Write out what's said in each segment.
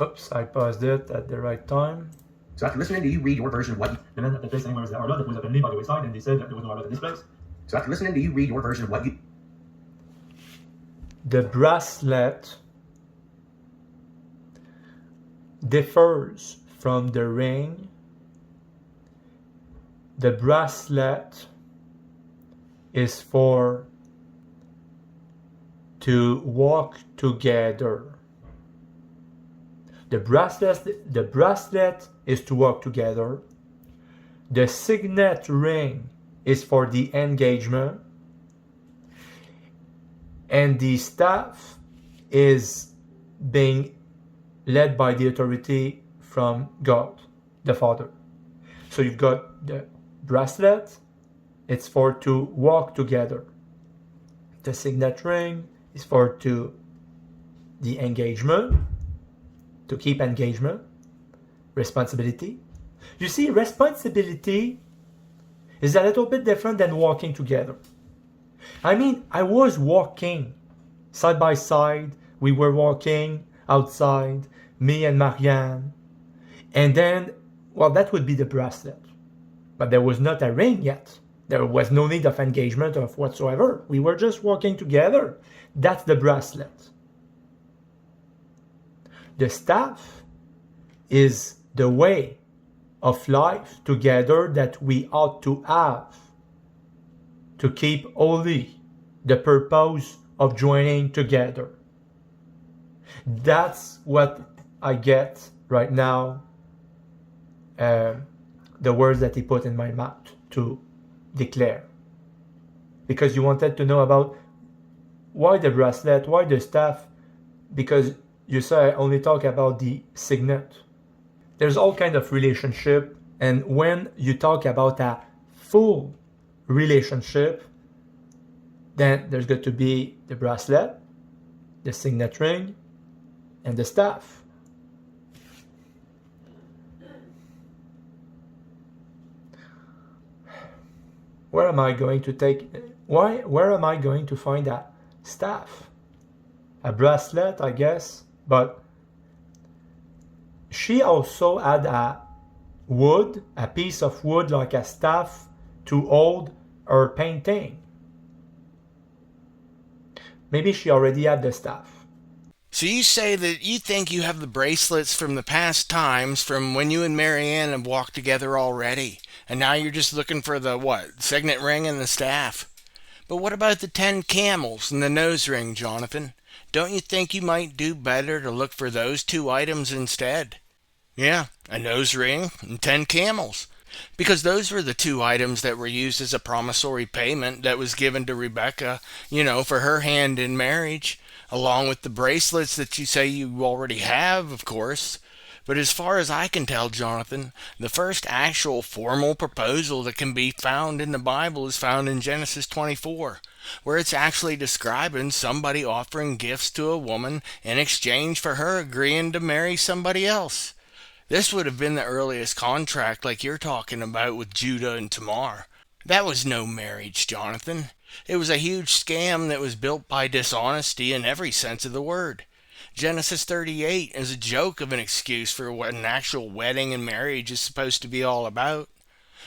Oops, I paused it at the right time. So after listening to you read your version of what you... The men at the place saying, "Where is the harlot that was openly by the wayside?" And they said that there was no harlot in this place. So after listening to you read your version of what you... The bracelet differs from the ring. The bracelet is for to walk together. The bracelet is to walk together. The signet ring is for the engagement. And the staff is being led by the authority from God, the Father. So you've got the bracelet, it's for to walk together. The signet ring is for the engagement, to keep engagement, responsibility. You see, responsibility is a little bit different than walking together. I mean, I was walking side by side. We were walking outside, me and Marianne. And then, well, that would be the bracelet. But there was not a ring yet. There was no need of engagement of whatsoever. We were just walking together. That's the bracelet. The staff is the way of life together that we ought to have to keep holy the purpose of joining together. That's what I get right now, the words that he put in my mouth to declare. Because you wanted to know about why the bracelet, why the staff, because you say I only talk about the signet. There's all kind of relationship, and when you talk about a full relationship, then there's got to be the bracelet, the signet ring, and the staff. Where am I going to where am I going to find that staff? A bracelet, I guess, but she also had a piece of wood like a staff to hold her painting. Maybe she already had the staff. So you say that you think you have the bracelets from the past times, from when you and Marianne have walked together already, and now you're just looking for the, signet ring and the staff. But what about the 10 camels and the nose ring, Jonathan? Don't you think you might do better to look for those 2 items instead? Yeah, a nose ring and 10 camels. Because those were the 2 items that were used as a promissory payment that was given to Rebekah, for her hand in marriage, along with the bracelets that you say you already have, of course. But as far as I can tell, Jonathan, the first actual formal proposal that can be found in the Bible is found in Genesis 24, where it's actually describing somebody offering gifts to a woman in exchange for her agreeing to marry somebody else. This would have been the earliest contract like you're talking about with Judah and Tamar. That was no marriage, Jonathan. It was a huge scam that was built by dishonesty in every sense of the word. Genesis 38 is a joke of an excuse for what an actual wedding and marriage is supposed to be all about.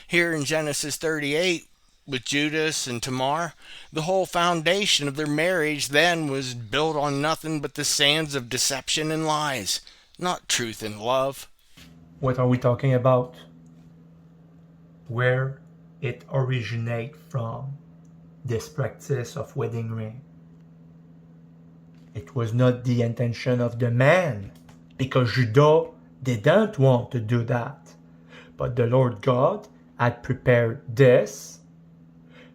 Here in Genesis 38, with Judas and Tamar, the whole foundation of their marriage then was built on nothing but the sands of deception and lies, not truth and love. What are we talking about? Where it originates from, this practice of wedding ring. It was not the intention of the man, because Judah didn't want to do that. But the Lord God had prepared this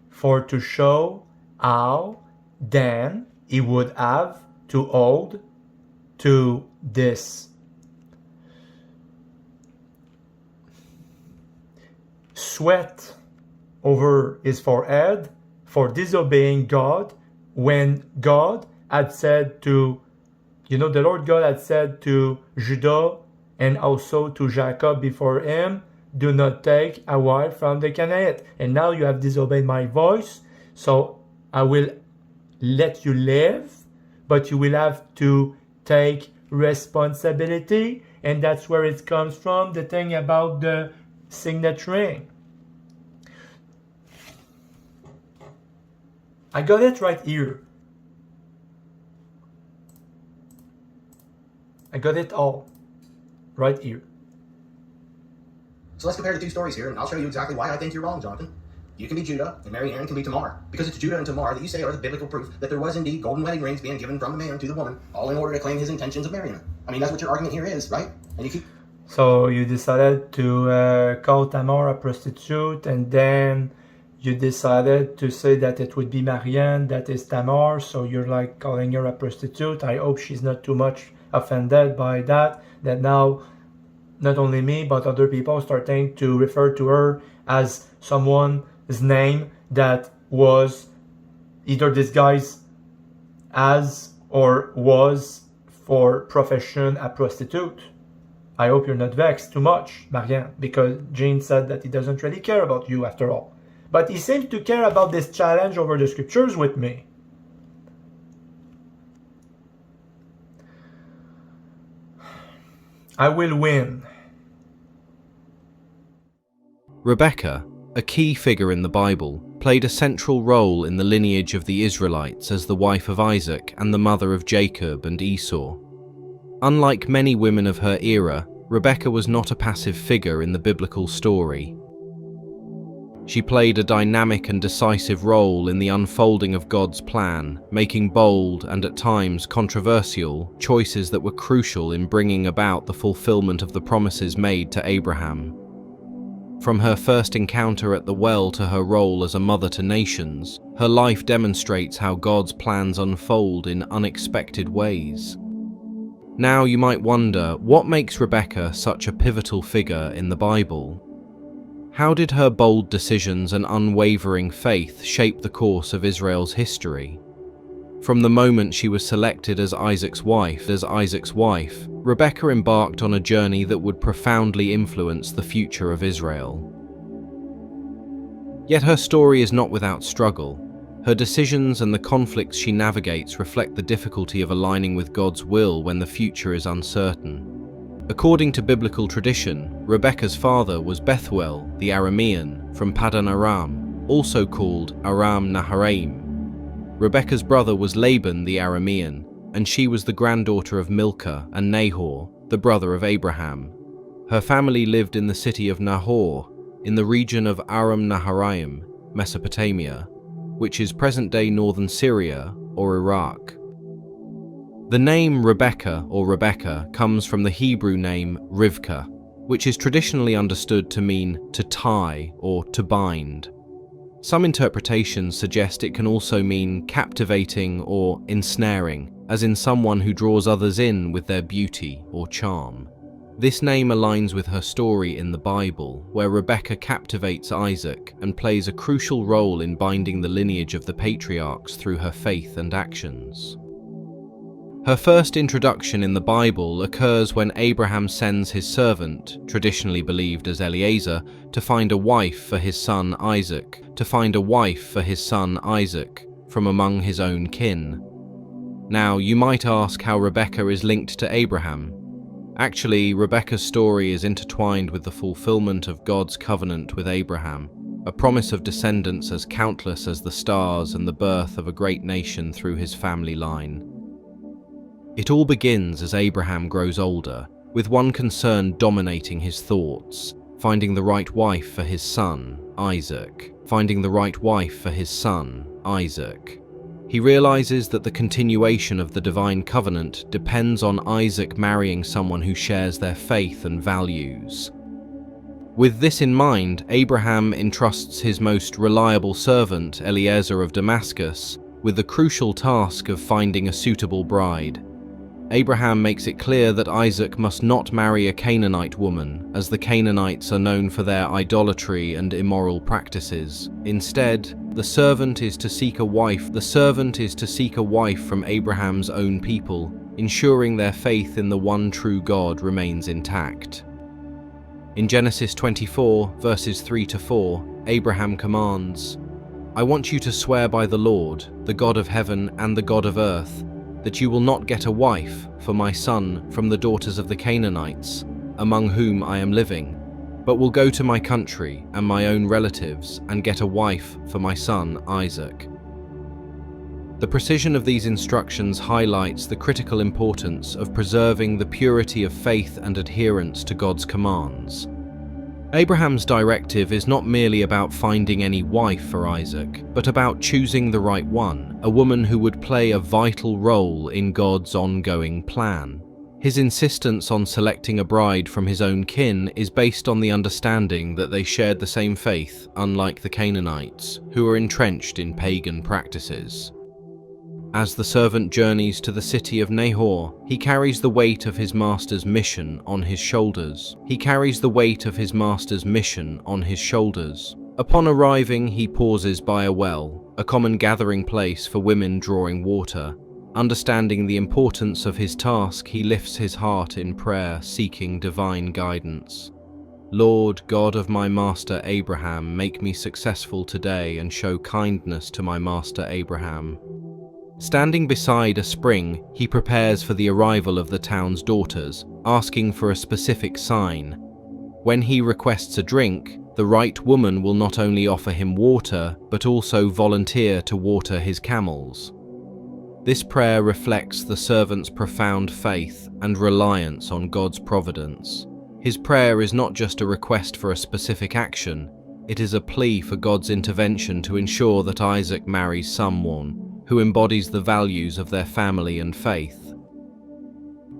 for to show how then he would have to hold to this sweat over his forehead for disobeying God, when God had said to, the Lord God had said to Judah and also to Jacob before him, do not take a wife from the Canaanite. And now you have disobeyed my voice, so I will let you live, but you will have to take responsibility, and that's where it comes from, the thing about the signet ring. I got it right here. I got it all right here. So let's compare the two stories here, and I'll show you exactly why I think you're wrong, Jonathan. You can be Judah, and Mary Ann can be Tamar, because it's Judah and Tamar that you say are the biblical proof that there was indeed golden wedding rings being given from the man to the woman, all in order to claim his intentions of marrying her. I mean, that's what your argument here is, right? And you keep... So you decided to call Tamar a prostitute, and then you decided to say that it would be Marianne that is Tamar, so you're like calling her a prostitute. I hope she's not too much offended by that now not only me but other people starting to refer to her as someone's name that was either disguised as or was for profession a prostitute. I hope you're not vexed too much, Marianne, because Jean said that he doesn't really care about you after all. But he seems to care about this challenge over the scriptures with me. I will win. Rebekah, a key figure in the Bible, played a central role in the lineage of the Israelites as the wife of Isaac and the mother of Jacob and Esau. Unlike many women of her era, Rebekah was not a passive figure in the biblical story. She played a dynamic and decisive role in the unfolding of God's plan, making bold and at times controversial choices that were crucial in bringing about the fulfillment of the promises made to Abraham. From her first encounter at the well to her role as a mother to nations, her life demonstrates how God's plans unfold in unexpected ways. Now you might wonder, what makes Rebekah such a pivotal figure in the Bible? How did her bold decisions and unwavering faith shape the course of Israel's history? From the moment she was selected as Isaac's wife, Rebekah embarked on a journey that would profoundly influence the future of Israel. Yet her story is not without struggle. Her decisions and the conflicts she navigates reflect the difficulty of aligning with God's will when the future is uncertain. According to biblical tradition, Rebekah's father was Bethuel the Aramean from Paddan Aram, also called Aram Naharaim. Rebekah's brother was Laban the Aramean, and she was the granddaughter of Milcah and Nahor, the brother of Abraham. Her family lived in the city of Nahor, in the region of Aram Naharaim, Mesopotamia, which is present-day northern Syria or Iraq. The name Rebekah or Rebekah comes from the Hebrew name Rivkah, which is traditionally understood to mean to tie or to bind. Some interpretations suggest it can also mean captivating or ensnaring, as in someone who draws others in with their beauty or charm. This name aligns with her story in the Bible, where Rebekah captivates Isaac and plays a crucial role in binding the lineage of the patriarchs through her faith and actions. Her first introduction in the Bible occurs when Abraham sends his servant, traditionally believed as Eliezer, to find a wife for his son Isaac, from among his own kin. Now, you might ask how Rebekah is linked to Abraham. Actually, Rebekah's story is intertwined with the fulfillment of God's covenant with Abraham, a promise of descendants as countless as the stars and the birth of a great nation through his family line. It all begins as Abraham grows older, with one concern dominating his thoughts: finding the right wife for his son, Isaac. He realizes that the continuation of the divine covenant depends on Isaac marrying someone who shares their faith and values. With this in mind, Abraham entrusts his most reliable servant, Eliezer of Damascus, with the crucial task of finding a suitable bride. Abraham makes it clear that Isaac must not marry a Canaanite woman, as the Canaanites are known for their idolatry and immoral practices. Instead, the servant is to seek a wife from Abraham's own people, ensuring their faith in the one true God remains intact. In Genesis 24, verses 3-4, Abraham commands, "I want you to swear by the Lord, the God of heaven and the God of earth, that you will not get a wife for my son from the daughters of the Canaanites, among whom I am living, but will go to my country and my own relatives and get a wife for my son Isaac." The precision of these instructions highlights the critical importance of preserving the purity of faith and adherence to God's commands. Abraham's directive is not merely about finding any wife for Isaac, but about choosing the right one, a woman who would play a vital role in God's ongoing plan. His insistence on selecting a bride from his own kin is based on the understanding that they shared the same faith, unlike the Canaanites, who were entrenched in pagan practices. As the servant journeys to the city of Nahor, he carries the weight of his master's mission on his shoulders. Upon arriving, he pauses by a well, a common gathering place for women drawing water. Understanding the importance of his task, he lifts his heart in prayer, seeking divine guidance. "Lord, God of my master Abraham, make me successful today and show kindness to my master Abraham." Standing beside a spring, he prepares for the arrival of the town's daughters, asking for a specific sign. When he requests a drink, the right woman will not only offer him water, but also volunteer to water his camels. This prayer reflects the servant's profound faith and reliance on God's providence. His prayer is not just a request for a specific action, it is a plea for God's intervention to ensure that Isaac marries someone who embodies the values of their family and faith.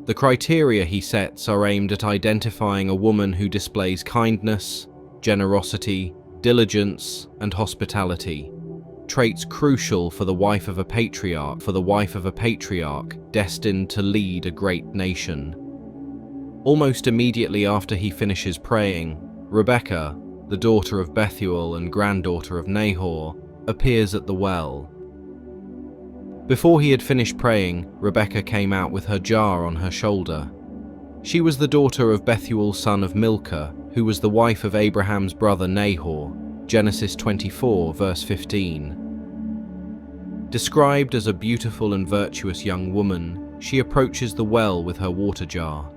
The criteria he sets are aimed at identifying a woman who displays kindness, generosity, diligence, and hospitality, traits crucial for the wife of a patriarch destined to lead a great nation. Almost immediately after he finishes praying, Rebekah, the daughter of Bethuel and granddaughter of Nahor, appears at the well. Before he had finished praying, Rebekah came out with her jar on her shoulder. She was the daughter of Bethuel, son of Milcah, who was the wife of Abraham's brother Nahor, Genesis 24, verse 15. Described as a beautiful and virtuous young woman, she approaches the well with her water jar.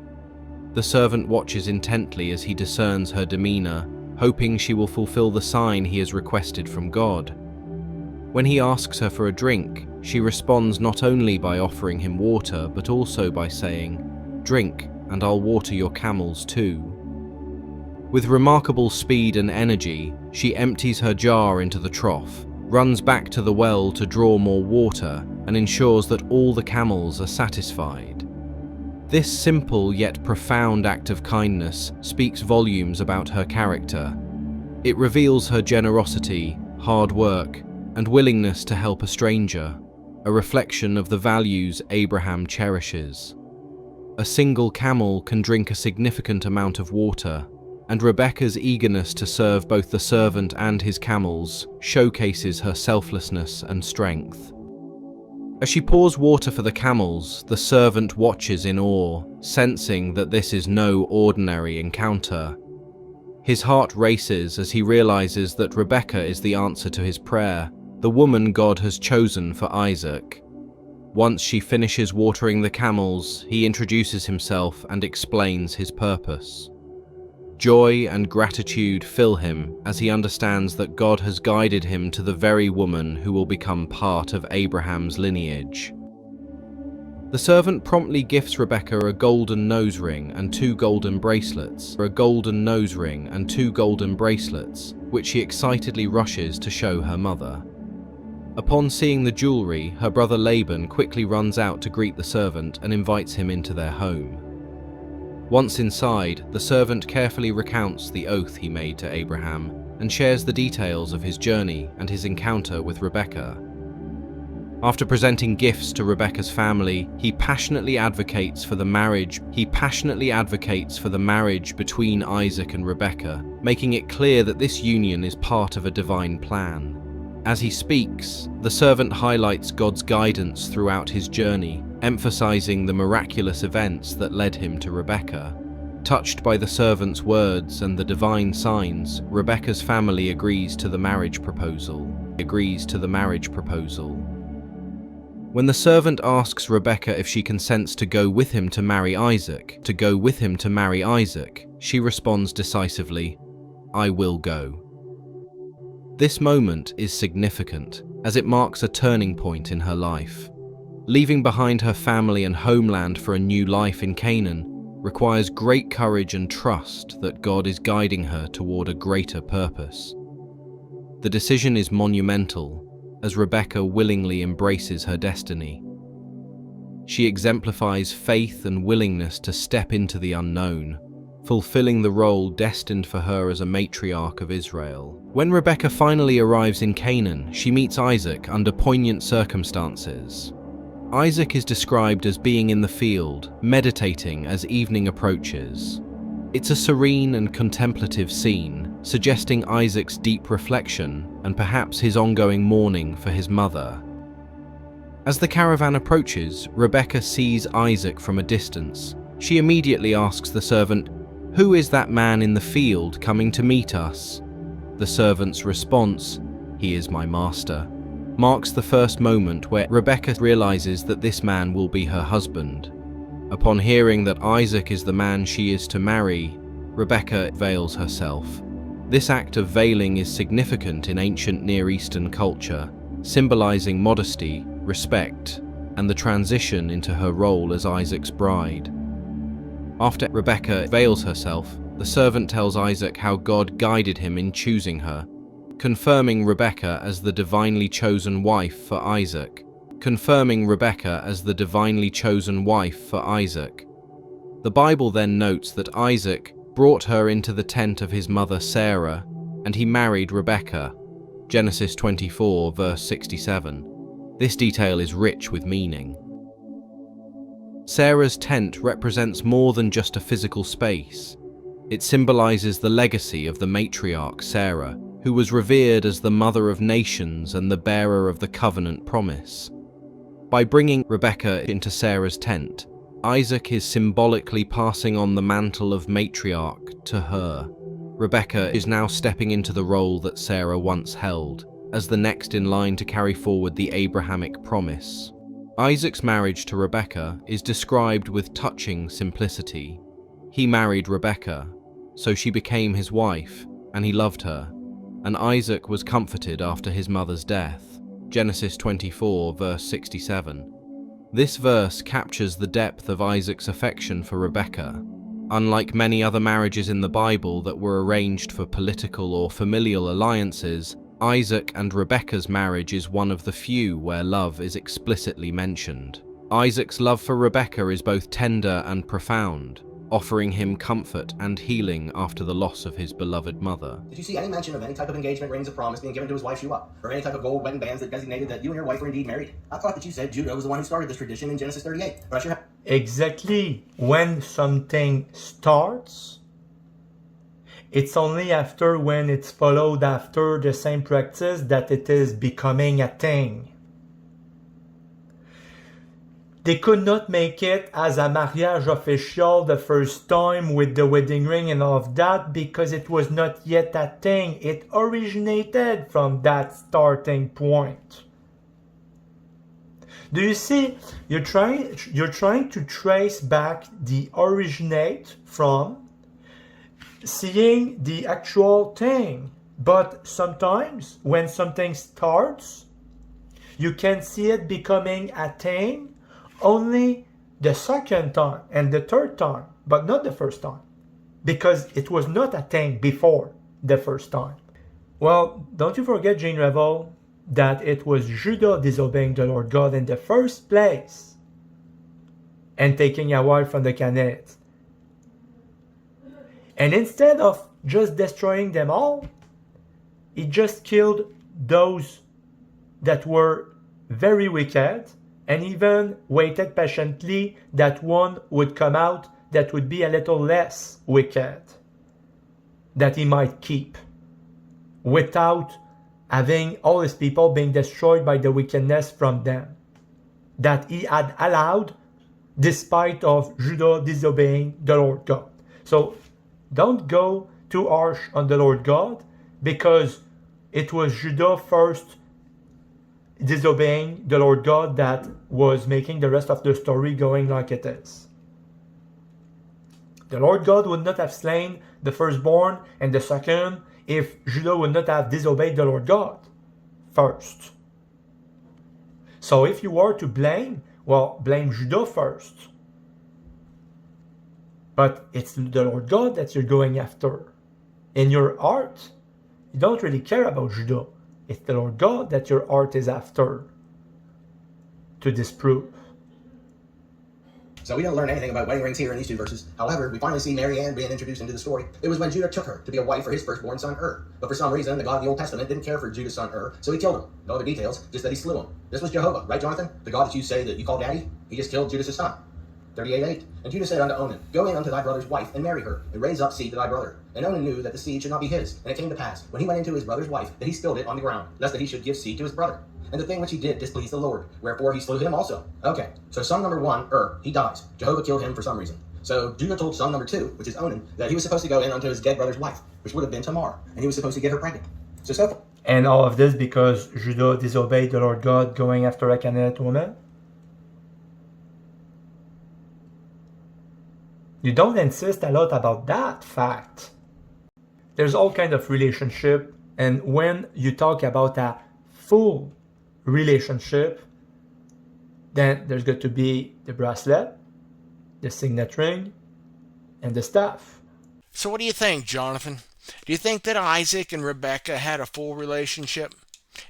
The servant watches intently as he discerns her demeanor, hoping she will fulfill the sign he has requested from God. When he asks her for a drink, she responds not only by offering him water, but also by saying, "Drink, and I'll water your camels too." With remarkable speed and energy, she empties her jar into the trough, runs back to the well to draw more water, and ensures that all the camels are satisfied. This simple yet profound act of kindness speaks volumes about her character. It reveals her generosity, hard work, and willingness to help a stranger, a reflection of the values Abraham cherishes. A single camel can drink a significant amount of water, and Rebekah's eagerness to serve both the servant and his camels showcases her selflessness and strength. As she pours water for the camels, the servant watches in awe, sensing that this is no ordinary encounter. His heart races as he realizes that Rebekah is the answer to his prayer, the woman God has chosen for Isaac. Once she finishes watering the camels, he introduces himself and explains his purpose. Joy and gratitude fill him as he understands that God has guided him to the very woman who will become part of Abraham's lineage. The servant promptly gifts Rebekah a golden nose ring and two golden bracelets, which she excitedly rushes to show her mother. Upon seeing the jewelry, her brother Laban quickly runs out to greet the servant and invites him into their home. Once inside, the servant carefully recounts the oath he made to Abraham and shares the details of his journey and his encounter with Rebekah. After presenting gifts to Rebekah's family, he passionately advocates for the marriage between Isaac and Rebekah, making it clear that this union is part of a divine plan. As he speaks, the servant highlights God's guidance throughout his journey, emphasizing the miraculous events that led him to Rebekah. Touched by the servant's words and the divine signs, Rebekah's family agrees to the marriage proposal. When the servant asks Rebekah if she consents to go with him to marry Isaac, she responds decisively, "I will go." This moment is significant, as it marks a turning point in her life. Leaving behind her family and homeland for a new life in Canaan requires great courage and trust that God is guiding her toward a greater purpose. The decision is monumental, as Rebekah willingly embraces her destiny. She exemplifies faith and willingness to step into the unknown, fulfilling the role destined for her as a matriarch of Israel. When Rebekah finally arrives in Canaan, she meets Isaac under poignant circumstances. Isaac is described as being in the field, meditating as evening approaches. It's a serene and contemplative scene, suggesting Isaac's deep reflection and perhaps his ongoing mourning for his mother. As the caravan approaches, Rebekah sees Isaac from a distance. She immediately asks the servant, "Who is that man in the field coming to meet us?" The servant's response, "He is my master," marks the first moment where Rebekah realizes that this man will be her husband. Upon hearing that Isaac is the man she is to marry, Rebekah veils herself. This act of veiling is significant in ancient Near Eastern culture, symbolizing modesty, respect, and the transition into her role as Isaac's bride. After Rebekah veils herself, the servant tells Isaac how God guided him in choosing her, confirming Rebekah as the divinely chosen wife for Isaac. The Bible then notes that Isaac brought her into the tent of his mother Sarah, and he married Rebekah. Genesis 24, verse 67. This detail is rich with meaning. Sarah's tent represents more than just a physical space. It symbolizes the legacy of the matriarch Sarah, who was revered as the mother of nations and the bearer of the covenant promise. By bringing Rebekah into Sarah's tent, Isaac is symbolically passing on the mantle of matriarch to her. Rebekah is now stepping into the role that Sarah once held, as the next in line to carry forward the Abrahamic promise. Isaac's marriage to Rebekah is described with touching simplicity. He married Rebekah, so she became his wife, and he loved her, and Isaac was comforted after his mother's death. Genesis 24, verse 67. This verse captures the depth of Isaac's affection for Rebekah. Unlike many other marriages in the Bible that were arranged for political or familial alliances, Isaac and Rebekah's marriage is one of the few where love is explicitly mentioned. Isaac's love for Rebekah is both tender and profound, offering him comfort and healing after the loss of his beloved mother. Did you see any mention of any type of engagement rings of promise being given to his wife Shua, or any type of gold wedding bands that designated that you and your wife were indeed married? I thought that you said Judah was the one who started this tradition in Genesis 38, but I sure have. Exactly. When something starts, it's only after when it's followed after the same practice that it is becoming a thing. They could not make it as a mariage official the first time with the wedding ring and all of that because it was not yet a thing. It originated from that starting point. Do you see? You're trying to trace back the originate from seeing the actual thing. But sometimes when something starts, you can see it becoming a thing only the second time and the third time, but not the first time, because it was not a thing before the first time. Well, don't you forget, Jane Revel, that it was Judah disobeying the Lord God in the first place and taking a wife from the Canaanites. And instead of just destroying them all, he just killed those that were very wicked, and even waited patiently that one would come out that would be a little less wicked, that he might keep, without having all his people being destroyed by the wickedness from them, that he had allowed despite of Judah disobeying the Lord God. So don't go too harsh on the Lord God, because it was Judah first disobeying the Lord God that was making the rest of the story going like it is. The Lord God would not have slain the firstborn and the second if Judah would not have disobeyed the Lord God first. So if you were to blame, well, blame Judah first. But it's the Lord God that you're going after. In your heart, you don't really care about Judah. It's the Lord God that your heart is after to disprove. So we don't learn anything about wedding rings here in these two verses. However, we finally see Mary Ann being introduced into the story. It was when Judah took her to be a wife for his firstborn son But for some reason, the God of the Old Testament didn't care for Judah's son so he killed him. No other details, just that he slew him. This was Jehovah, right, Jonathan? The God that you say that you call daddy? He just killed Judah's son. 38:8. And Judah said unto Onan, Go in unto thy brother's wife, and marry her, and raise up seed to thy brother. And Onan knew that the seed should not be his. And it came to pass, when he went into his brother's wife, that he spilled it on the ground, lest that he should give seed to his brother. And the thing which he did displeased the Lord, wherefore he slew him also. Okay, so son number one, he dies. Jehovah killed him for some reason. So Judah told son number two, which is Onan, that he was supposed to go in unto his dead brother's wife, which would have been Tamar, and he was supposed to get her pregnant. So. And all of this because Judah disobeyed the Lord God going after a Canaanite woman? You don't insist a lot about that fact. There's all kind of relationship, and when you talk about a full relationship, then there's got to be the bracelet, the signet ring, and the staff. So what do you think, Jonathan? Do you think that Isaac and Rebekah had a full relationship?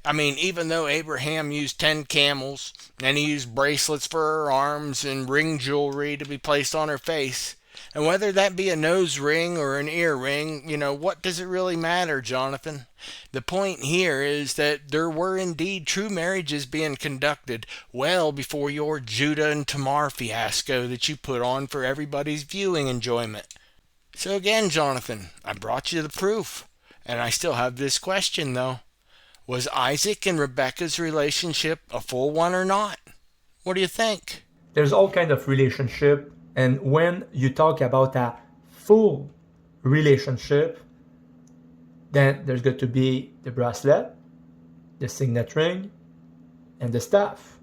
I mean, even though Abraham used 10 camels, and he used bracelets for her arms and ring jewelry to be placed on her face, and whether that be a nose ring or an ear ring, what does it really matter, Jonathan? The point here is that there were indeed true marriages being conducted well before your Judah and Tamar fiasco that you put on for everybody's viewing enjoyment. So again, Jonathan, I brought you the proof, and I still have this question, though. Was Isaac and Rebekah's relationship a full one or not? What do you think? There's all kind of relationship, and when you talk about a full relationship, then there's got to be the bracelet, the signet ring, and the staff.